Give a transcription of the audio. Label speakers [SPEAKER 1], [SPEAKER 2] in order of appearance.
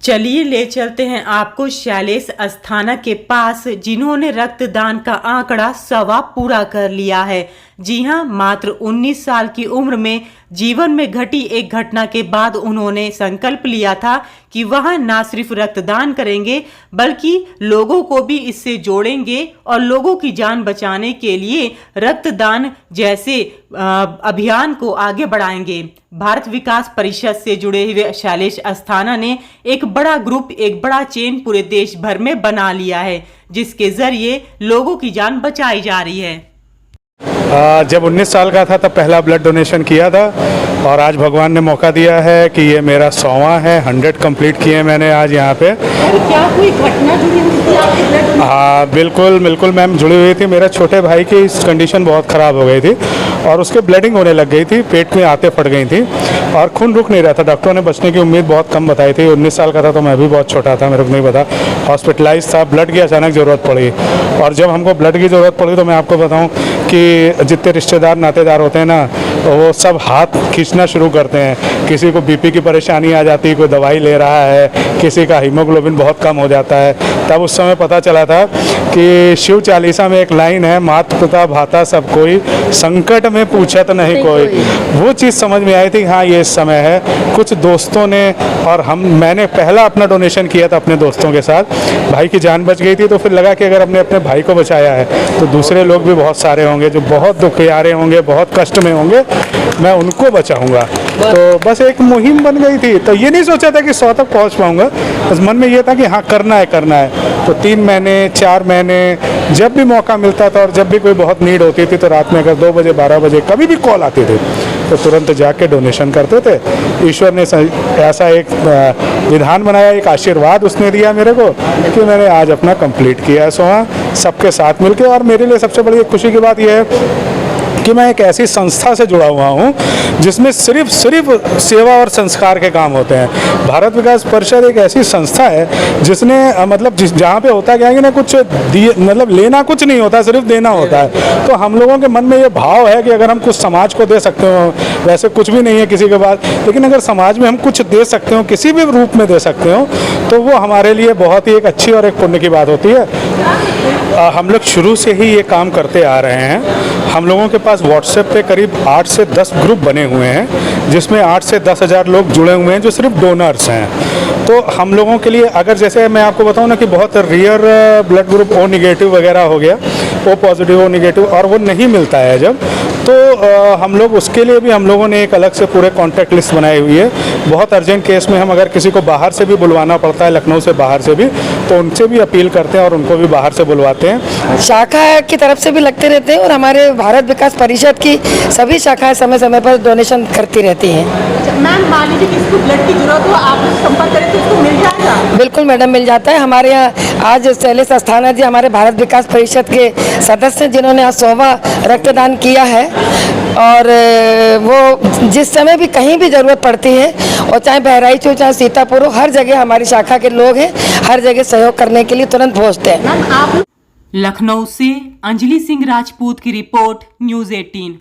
[SPEAKER 1] चलिए ले चलते हैं आपको शैलेश अस्थाना के पास, जिन्होंने रक्तदान का आंकड़ा 100वां पूरा कर लिया है। जी हां, मात्र 19 साल की उम्र में जीवन में घटी एक घटना के बाद उन्होंने संकल्प लिया था कि वह न सिर्फ रक्तदान करेंगे बल्कि लोगों को भी इससे जोड़ेंगे और लोगों की जान बचाने के लिए रक्तदान जैसे अभियान को आगे बढ़ाएंगे। भारत विकास परिषद से जुड़े हुए शैलेश अस्थाना ने एक बड़ा ग्रुप, एक बड़ा चेन पूरे देश भर में बना लिया है, जिसके जरिए लोगों की जान बचाई जा रही है।
[SPEAKER 2] जब 19 साल का था तब पहला ब्लड डोनेशन किया था और आज भगवान ने मौका दिया है कि ये मेरा 100वां है। 100 कंप्लीट किए मैंने आज यहाँ पे।
[SPEAKER 1] क्या कोई घटना जुड़ी हुई थी आपके ब्लड?
[SPEAKER 2] हाँ बिल्कुल मैम, जुड़ी हुई थी। मेरे छोटे भाई की कंडीशन बहुत ख़राब हो गई थी और उसके ब्लीडिंग होने लग गई थी, पेट में आते फट गई थी और खून रुक नहीं रहा था। डॉक्टरों ने बचने की उम्मीद बहुत कम बताई थी। 19 साल का था तो मैं भी बहुत छोटा था, मेरे को नहीं पता। हॉस्पिटलाइज था, ब्लड की अचानक ज़रूरत पड़ी और जब हमको ब्लड की ज़रूरत पड़ी तो मैं आपको बताऊँ कि जितने रिश्तेदार नातेदार होते हैं ना, वो सब हाथ खींचना शुरू करते हैं। किसी को बीपी की परेशानी आ जाती है, कोई दवाई ले रहा है, किसी का हीमोग्लोबिन बहुत कम हो जाता है। तब उस समय पता चला था कि शिव चालीसा में एक लाइन है, मात पिता भाता सब कोई, संकट में पूछत नहीं कोई। वो चीज़ समझ में आई थी, हाँ ये इस समय है। कुछ दोस्तों ने और मैंने पहला अपना डोनेशन किया था अपने दोस्तों के साथ। भाई की जान बच गई थी तो फिर लगा कि अगर हमने अपने भाई को बचाया है तो दूसरे लोग भी बहुत सारे होंगे जो बहुत दुखियारे होंगे, बहुत कष्ट में होंगे, मैं उनको बचाऊंगा। तो बस एक मुहिम बन गई थी। तो ये नहीं सोचा था कि 100 तक पहुंच पाऊंगा, बस मन में ये था कि हाँ करना है। तो 3 महीने 4 महीने जब भी मौका मिलता था और जब भी कोई बहुत नीड होती थी तो रात में अगर 2 बजे 12 बजे कभी भी कॉल आती थी तो तुरंत जाके डोनेशन करते थे। ईश्वर ने ऐसा एक विधान बनाया, एक आशीर्वाद उसने दिया मेरे को कि मैंने आज अपना कंप्लीट किया 100वां सबके साथ मिलके। और मेरे लिए सबसे बड़ी खुशी की बात यह है कि मैं एक ऐसी संस्था से जुड़ा हुआ हूँ जिसमें सिर्फ सेवा और संस्कार के काम होते हैं। भारत विकास परिषद एक ऐसी संस्था है जिसने मतलब जहाँ पे होता क्या है कि ना कुछ मतलब लेना कुछ नहीं होता, सिर्फ देना होता है। तो हम लोगों के मन में ये भाव है कि अगर हम कुछ समाज को दे सकते हो, वैसे कुछ भी नहीं है किसी के पास, लेकिन अगर समाज में हम कुछ दे सकते हो, किसी भी रूप में दे सकते हो, तो वो हमारे लिए बहुत ही एक अच्छी और एक पुण्य की बात होती है। हम लोग शुरू से ही ये काम करते आ रहे हैं। हम लोगों के पास व्हाट्सएप पे करीब 8 से 10 ग्रुप बने हुए हैं जिसमें 8 से 10 हज़ार लोग जुड़े हुए हैं जो सिर्फ डोनर्स हैं। तो हम लोगों के लिए अगर जैसे मैं आपको बताऊं ना कि बहुत rare blood group O negative वगैरह हो गया, ओ पॉजिटिव ओ नेगेटिव, और वो नहीं मिलता है जब, तो हम लोग उसके लिए भी हम लोगों ने एक अलग से पूरे कॉन्टैक्ट लिस्ट बनाई हुई है। बहुत अर्जेंट केस में हम अगर किसी को बाहर से भी बुलवाना पड़ता है, लखनऊ से बाहर से भी, तो उनसे भी अपील करते हैं और उनको भी बाहर से बुलवाते हैं।
[SPEAKER 3] शाखा की तरफ से भी लगते रहते हैं और हमारे भारत विकास परिषद की सभी शाखाएं समय समय पर डोनेशन करती रहती हैं।
[SPEAKER 1] मैम, मान लीजिए किसी को ब्लड की जरूरत हो, आप संपर्क करें तो उसको मिल जाएगा?
[SPEAKER 3] बिल्कुल मैडम, मिल जाता है। हमारे यहाँ आज शैलेश अस्थाना जी हमारे भारत विकास परिषद के सदस्य जिन्होंने आज 100वां रक्तदान किया है और वो जिस समय भी कहीं भी ज़रूरत पड़ती है, और चाहे बहराइच हो चाहे सीतापुर हो, हर जगह हमारी शाखा के लोग हैं, हर जगह सहयोग करने के लिए तुरंत पहुँचते हैं।
[SPEAKER 1] लखनऊ से अंजलि सिंह राजपूत की रिपोर्ट, न्यूज़ 18।